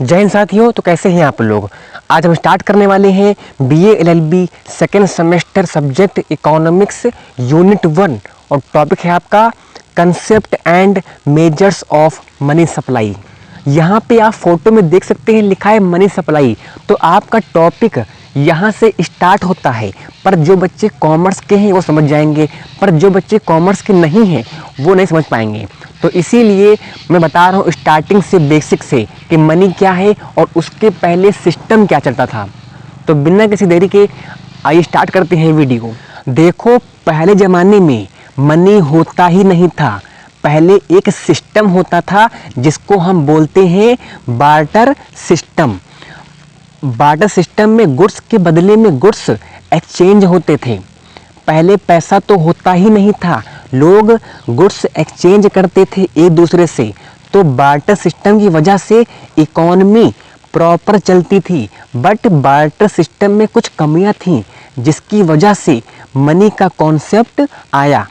जय हिंद साथियों। तो कैसे हैं आप लोग। आज हम स्टार्ट करने वाले हैं BA LLB second semester subject economics unit 1 और टॉपिक है आपका concept and measures of money supply. यहाँ पे आप फोटो में देख सकते हैं लिखा है मनी सप्लाई। तो आपका टॉपिक यहाँ से स्टार्ट होता है, पर जो बच्चे कॉमर्स के हैं वो समझ जाएंगे, पर जो बच्चे कॉमर्स के नहीं हैं वो नहीं समझ पाएंगे। तो इसीलिए मैं बता रहा हूँ स्टार्टिंग से, बेसिक से, कि मनी क्या है और उसके पहले सिस्टम क्या चलता था। तो बिना किसी देरी के आइए स्टार्ट करते हैं वीडियो। देखो, पहले ज़माने में मनी होता ही नहीं था। पहले एक सिस्टम होता था जिसको हम बोलते हैं बार्टर सिस्टम। बार्टर सिस्टम में गुड्स के बदले में गुड्स एक्सचेंज होते थे। पहले पैसा तो होता ही नहीं था, लोग गुड्स एक्सचेंज करते थे एक दूसरे से। तो बार्टर सिस्टम की वजह से इकोनॉमी प्रॉपर चलती थी। बट बार्टर सिस्टम में कुछ कमियां थीं जिसकी वजह से मनी का कॉन्सेप्ट आया।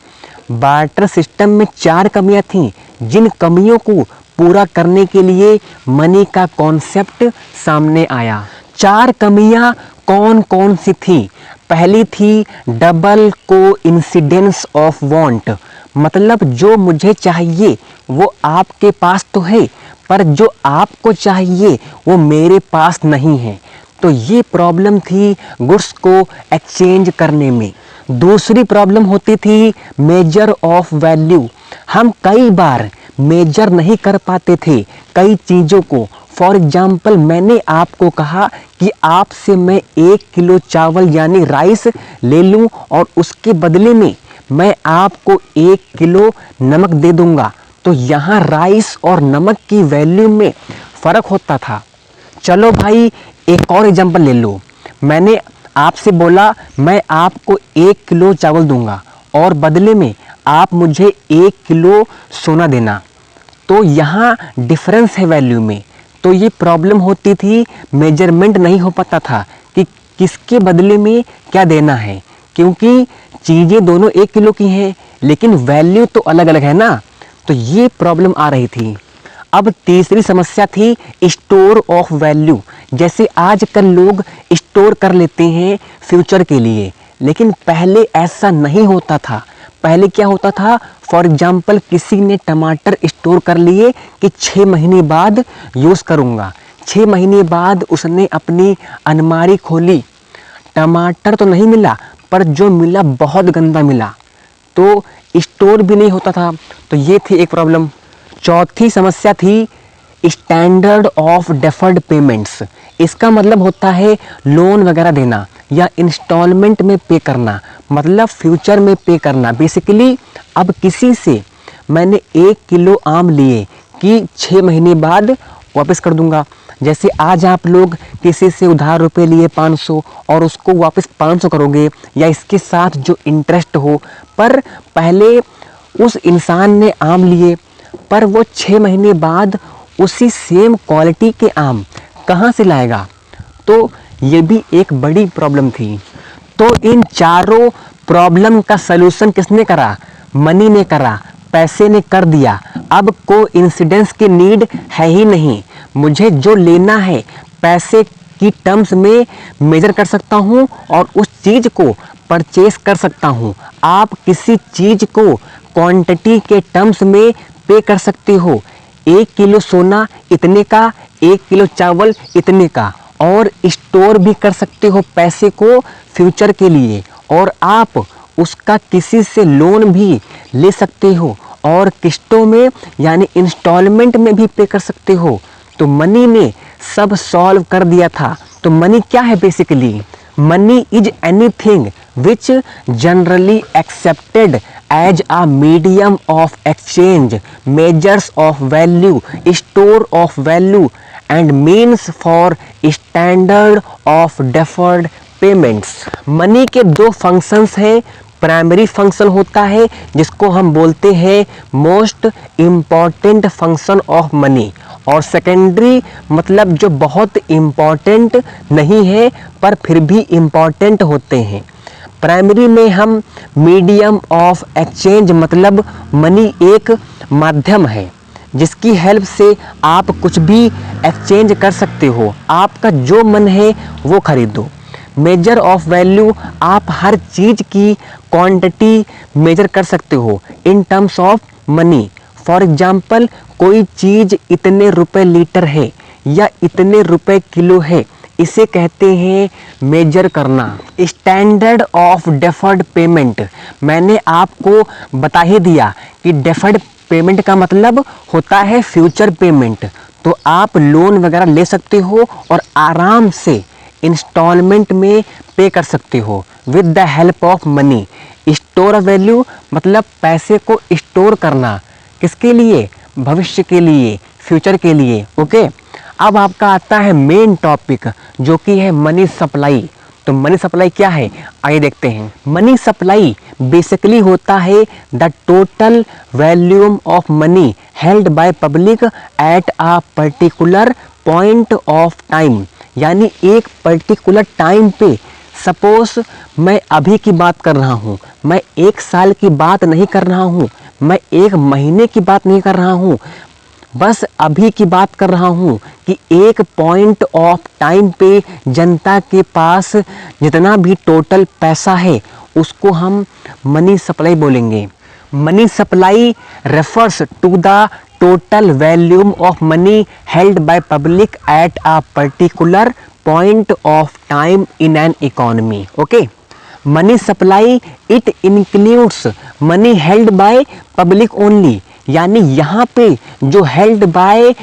बार्टर सिस्टम में 4 कमियां थीं जिन कमियों को पूरा करने के लिए मनी का कॉन्सेप्ट सामने आया। 4 कमियां कौन कौन सी थी। पहली थी डबल कोइंसिडेंस ऑफ वांट, मतलब जो मुझे चाहिए वो आपके पास तो है, पर जो आपको चाहिए वो मेरे पास नहीं है। तो ये प्रॉब्लम थी गुड्स को एक्सचेंज करने में। दूसरी प्रॉब्लम होती थी मेजर ऑफ वैल्यू। हम कई बार मेजर नहीं कर पाते थे कई चीज़ों को। फॉर एग्जाम्पल, मैंने आपको कहा कि आपसे मैं 1 किलो चावल यानी राइस ले लूं और उसके बदले में मैं आपको 1 किलो नमक दे दूंगा। तो यहाँ राइस और नमक की वैल्यू में फ़र्क होता था। चलो भाई, एक और एग्जाम्पल ले लो। मैंने आपसे बोला मैं आपको 1 किलो चावल दूंगा और बदले में आप मुझे 1 किलो सोना देना। तो यहाँ डिफरेंस है वैल्यू में। तो ये प्रॉब्लम होती थी, मेजरमेंट नहीं हो पाता था कि किसके बदले में क्या देना है, क्योंकि चीज़ें दोनों 1 किलो की हैं लेकिन वैल्यू तो अलग अलग है ना। तो ये प्रॉब्लम आ रही थी। अब तीसरी समस्या थी स्टोर ऑफ वैल्यू। जैसे आजकल लोग स्टोर कर लेते हैं फ्यूचर के लिए, लेकिन पहले ऐसा नहीं होता था। पहले क्या होता था, फॉर एग्जाम्पल किसी ने टमाटर स्टोर कर लिए कि 6 महीने बाद यूज़ करूँगा। 6 महीने बाद उसने अपनी अलमारी खोली, टमाटर तो नहीं मिला, पर जो मिला बहुत गंदा मिला, तो स्टोर भी नहीं होता था। तो ये थी एक प्रॉब्लम। चौथी समस्या थी स्टैंडर्ड ऑफ डेफर्ड पेमेंट्स। इसका मतलब होता है लोन वगैरह देना या इंस्टॉलमेंट में पे करना, मतलब फ्यूचर में पे करना। बेसिकली अब किसी से मैंने 1 किलो आम लिए कि 6 महीने बाद वापस कर दूंगा। जैसे आज आप लोग किसी से उधार रुपए लिए 500 और उसको वापस 500 करोगे या इसके साथ जो इंटरेस्ट हो, पर पहले उस इंसान ने आम लिए पर वो 6 महीने बाद उसी सेम क्वालिटी के आम कहाँ से लाएगा। तो ये भी एक बड़ी प्रॉब्लम थी। तो इन चारों प्रॉब्लम का सलूशन किसने करा? मनी ने करा, पैसे ने कर दिया। अब कोइंसिडेंस की नीड है ही नहीं। मुझे जो लेना है पैसे की टर्म्स में मेजर कर सकता हूँ और उस चीज़ को परचेस कर सकता हूँ। आप किसी चीज़ को क्वांटिटी के टर्म्स में पे कर सकते हो। 1 किलो सोना इतने का, 1 किलो चावल इतने का, और स्टोर भी कर सकते हो पैसे को फ्यूचर के लिए, और आप उसका किसी से लोन भी ले सकते हो और किस्तों में यानी इंस्टॉलमेंट में भी पे कर सकते हो। तो मनी ने सब सॉल्व कर दिया था। तो मनी क्या है? Basically money is anything which generally accepted as a medium of exchange, measures of value, store of value and means for standard of deferred payments। Money के 2 फंक्शंस हैं। प्राइमरी फंक्शन होता है जिसको हम बोलते हैं most important function of money, और secondary मतलब जो बहुत इम्पॉर्टेंट नहीं है पर फिर भी इम्पॉर्टेंट होते हैं। प्राइमरी में हम मीडियम ऑफ एक्सचेंज, मतलब मनी एक माध्यम है जिसकी हेल्प से आप कुछ भी एक्सचेंज कर सकते हो, आपका जो मन है वो खरीदो। मेजर ऑफ वैल्यू, आप हर चीज़ की क्वांटिटी मेजर कर सकते हो in terms of money. For example, कोई चीज़ इतने रुपए लीटर है या इतने रुपए किलो है, इसे कहते हैं मेजर करना। स्टैंडर्ड ऑफ डेफर्ड पेमेंट, मैंने आपको बता ही दिया कि डेफर्ड पेमेंट का मतलब होता है फ्यूचर पेमेंट। तो आप लोन वगैरह ले सकते हो और आराम से इंस्टॉलमेंट में पे कर सकते हो with the help of money. Store value मतलब पैसे को स्टोर करना, किसके लिए? भविष्य के लिए, फ्यूचर के लिए। ओके, अब आपका आता है मेन टॉपिक जो कि है मनी सप्लाई। तो मनी सप्लाई क्या है, आइए देखते हैं। मनी सप्लाई बेसिकली होता है the total volume of money held by public at a particular point of time, यानी एक पर्टिकुलर टाइम पे। सपोज मैं अभी की बात कर रहा हूँ, मैं 1 साल की बात नहीं कर रहा हूँ, मैं 1 महीने की बात नहीं कर रहा हूँ, बस अभी की बात कर रहा हूँ कि एक पॉइंट ऑफ टाइम पे जनता के पास जितना भी टोटल पैसा है उसको हम मनी सप्लाई बोलेंगे। Money supply refers to the total volume of money held by public at a particular point of time in an economy. Okay, money supply it includes money held by public only, यानी यहाँ पे जो held by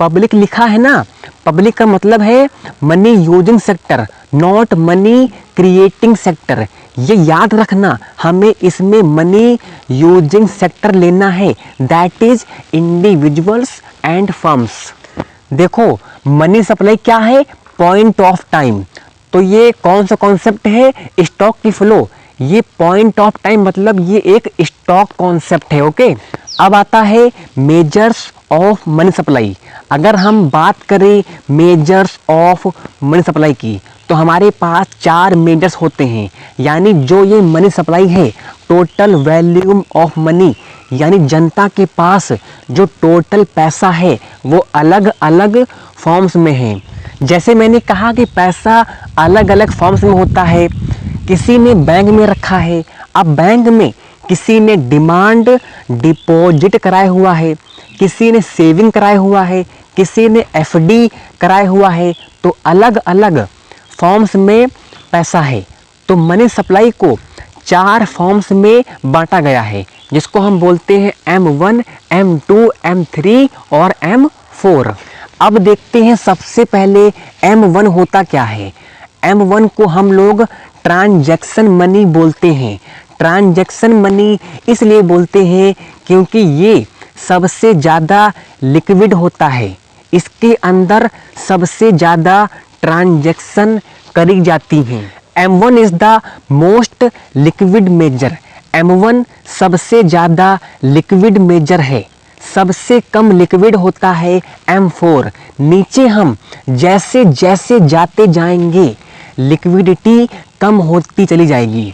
public लिखा है ना, public का मतलब है money using sector, not money creating sector. ये याद रखना, हमें इसमें मनी यूजिंग सेक्टर लेना है, that is individuals and firms. देखो मनी सप्लाई क्या है, पॉइंट ऑफ टाइम। तो ये कौन सा कॉन्सेप्ट है, स्टॉक की फ्लो। ये पॉइंट ऑफ टाइम मतलब ये एक स्टॉक कॉन्सेप्ट है। ओके, अब आता है मेजर्स ऑफ मनी सप्लाई। अगर हम बात करें मेजर्स ऑफ मनी सप्लाई की, तो हमारे पास 4 मेजर्स होते हैं। यानी जो ये मनी सप्लाई है, टोटल वॉल्यूम ऑफ मनी, यानी जनता के पास जो टोटल पैसा है वो अलग अलग फॉर्म्स में है। जैसे मैंने कहा कि पैसा अलग अलग फॉर्म्स में होता है। किसी ने बैंक में रखा है, अब बैंक में किसी ने डिमांड डिपॉजिट कराया हुआ है, किसी ने सेविंग कराया हुआ है, किसी ने एफडी कराया हुआ है। तो अलग अलग फॉर्म्स में पैसा है। तो मनी सप्लाई को 4 फॉर्म्स में बांटा गया है, जिसको हम बोलते हैं M1, M2, M3 और M4। अब देखते हैं सबसे पहले M1 होता क्या है। M1 को हम लोग ट्रांजैक्शन मनी बोलते हैं। ट्रांजैक्शन मनी इसलिए बोलते हैं क्योंकि ये सबसे ज़्यादा लिक्विड होता है, इसके अंदर सबसे ज़्यादा ट्रांजैक्शन करी जाती हैं। M1 is the most liquid measure. M1 सबसे ज़्यादा लिक्विड मेजर है। सबसे कम लिक्विड होता है M4। नीचे हम जैसे जैसे जाते जाएंगे लिक्विडिटी कम होती चली जाएगी।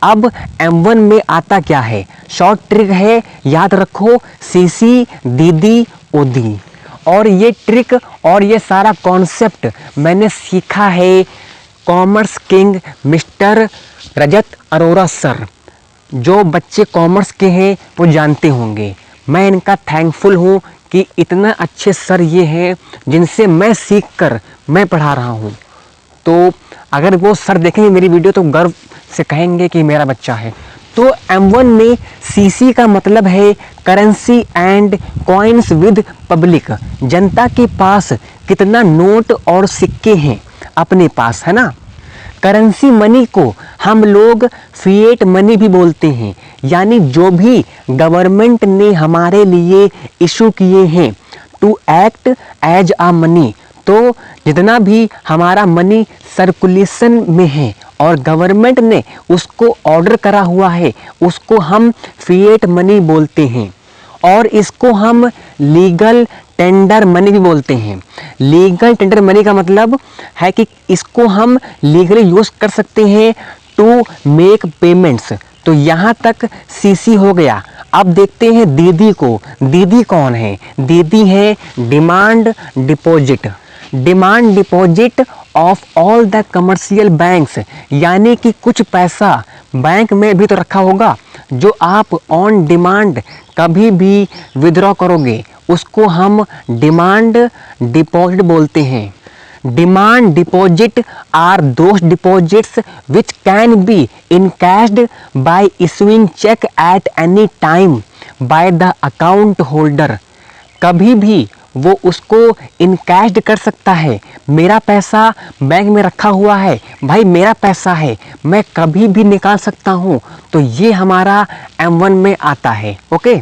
अब M1 में आता क्या है, शॉर्ट ट्रिक है, याद रखो, CC दीदी ओदी। और ये ट्रिक और ये सारा कॉन्सेप्ट मैंने सीखा है कॉमर्स किंग मिस्टर रजत अरोरा सर। जो बच्चे कॉमर्स के हैं वो जानते होंगे। मैं इनका थैंकफुल हूँ कि इतना अच्छे सर ये हैं जिनसे मैं सीख कर मैं पढ़ा रहा हूँ। तो अगर वो सर देखेंगे मेरी वीडियो तो गर्व से कहेंगे कि मेरा बच्चा है। तो M1 में CC का मतलब है currency and coins with public. जनता के पास कितना नोट और सिक्के हैं अपने पास, है ना। करेंसी मनी को हम लोग फिएट मनी भी बोलते हैं, यानी जो भी गवर्नमेंट ने हमारे लिए इशू किए हैं to act as a money. तो जितना भी हमारा मनी सर्कुलेशन में है और गवर्नमेंट ने उसको ऑर्डर करा हुआ है, उसको हम फिएट मनी बोलते हैं। और इसको हम लीगल टेंडर मनी भी बोलते हैं। लीगल टेंडर मनी का मतलब है कि इसको हम लीगली यूज़ कर सकते हैं टू मेक पेमेंट्स। तो यहाँ तक CC हो गया। अब देखते हैं दीदी को। दीदी कौन है? दीदी है demand deposit. Demand deposit of all the commercial banks, यानी कि कुछ पैसा बैंक में भी तो रखा होगा जो आप ऑन डिमांड कभी भी विड्रॉ करोगे, उसको हम डिमांड डिपॉजिट बोलते हैं। Demand deposit are those deposits which can be encashed by issuing cheque at any time by the account holder. कभी भी वो उसको इनकैश्ड कर सकता है। मेरा पैसा बैंक में रखा हुआ है, भाई मेरा पैसा है, मैं कभी भी निकाल सकता हूँ, तो ये हमारा M1 में आता है। Okay,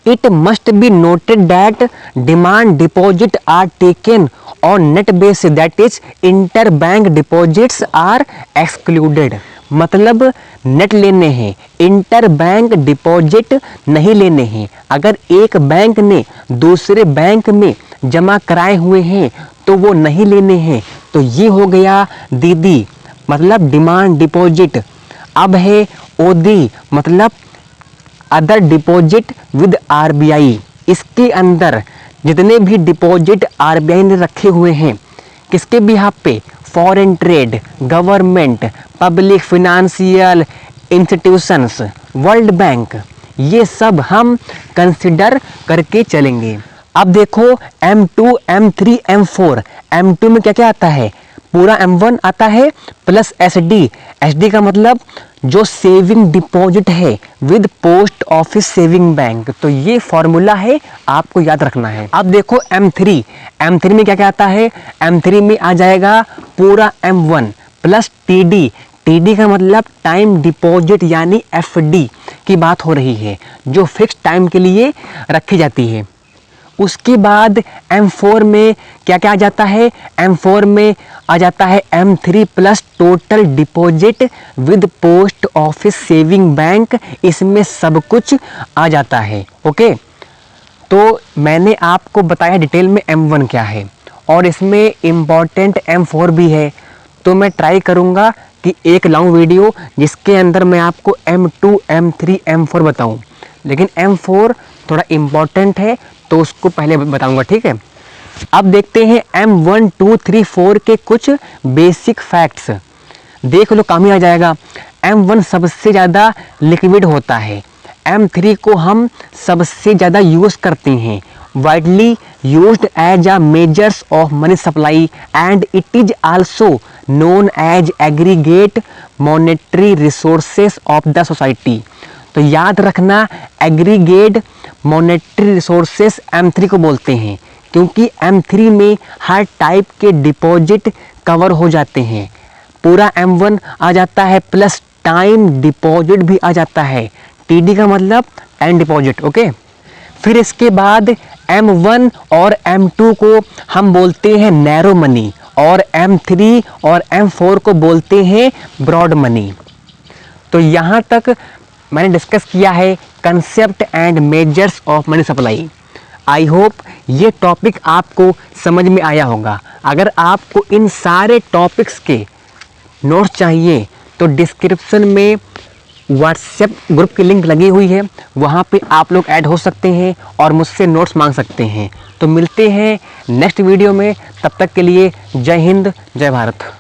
it must be noted that demand deposit are taken on net basis, that is inter bank deposits are excluded. मतलब नेट लेने हैं, इंटर बैंक डिपॉजिट नहीं लेने हैं। अगर एक बैंक ने दूसरे बैंक में जमा कराए हुए हैं तो वो नहीं लेने हैं। तो ये हो गया दीदी, मतलब डिमांड डिपॉजिट। अब है ओदी, मतलब अदर डिपॉजिट विद RBI। इसके अंदर जितने भी डिपॉजिट RBI ने रखे हुए हैं, किसके बिहाफ पे? Foreign trade, government, public financial institutions, world bank, ये सब हम कंसिडर करके चलेंगे। अब देखो M2, M3, M4। M2 में क्या क्या आता है? पूरा M1 आता है प्लस SD। SD का मतलब जो सेविंग डिपॉजिट है with post office saving bank. तो ये फॉर्मूला है, आपको याद रखना है। अब देखो M3। M3 में क्या क्या आता है? M3 में आ जाएगा पूरा M1 प्लस TD। TD का मतलब टाइम डिपॉजिट, यानी FD की बात हो रही है, जो फिक्स टाइम के लिए रखी जाती है। उसके बाद M4 में क्या क्या आ जाता है? M4 में आ जाता है M3 plus total deposit with post office saving bank. इसमें सब कुछ आ जाता है। ओके, तो मैंने आपको बताया डिटेल में M1 क्या है, और इसमें इम्पॉर्टेंट M4 भी है। तो मैं ट्राई करूँगा कि एक लाऊं वीडियो जिसके अंदर मैं आपको M2, M3, M4 बताऊँ, लेकिन M4 थोड़ा इम्पॉर्टेंट है तो उसको पहले बताऊंगा, ठीक है। अब देखते हैं M1, 2, 3, 4 के कुछ बेसिक फैक्ट्स। देख लो, काम ही आ जाएगा। M1 सबसे ज़्यादा लिक्विड होता है। M3 को हम सबसे ज़्यादा यूज़ करते हैं। Widely used as a measures of money supply and it is also known as aggregate monetary resources of the society. तो याद रखना, एग्रीगेट मॉनेटरी रिसोर्सेस M3 को बोलते हैं, क्योंकि M3 में हर टाइप के डिपॉजिट कवर हो जाते हैं। पूरा M1 आ जाता है प्लस टाइम डिपॉजिट भी आ जाता है। TD का मतलब टाइम डिपॉजिट। ओके, फिर इसके बाद M1 और M2 को हम बोलते हैं नैरो मनी, और M3 और M4 को बोलते हैं ब्रॉड मनी। तो यहाँ तक मैंने डिस्कस किया है concept and measures of money supply. I hope ये टॉपिक आपको समझ में आया होगा। अगर आपको इन सारे टॉपिक्स के नोट्स चाहिए तो डिस्क्रिप्शन में व्हाट्सएप ग्रुप की लिंक लगी हुई है, वहाँ पे आप लोग ऐड हो सकते हैं और मुझसे नोट्स मांग सकते हैं। तो मिलते हैं नेक्स्ट वीडियो में, तब तक के लिए जय हिंद, जय भारत।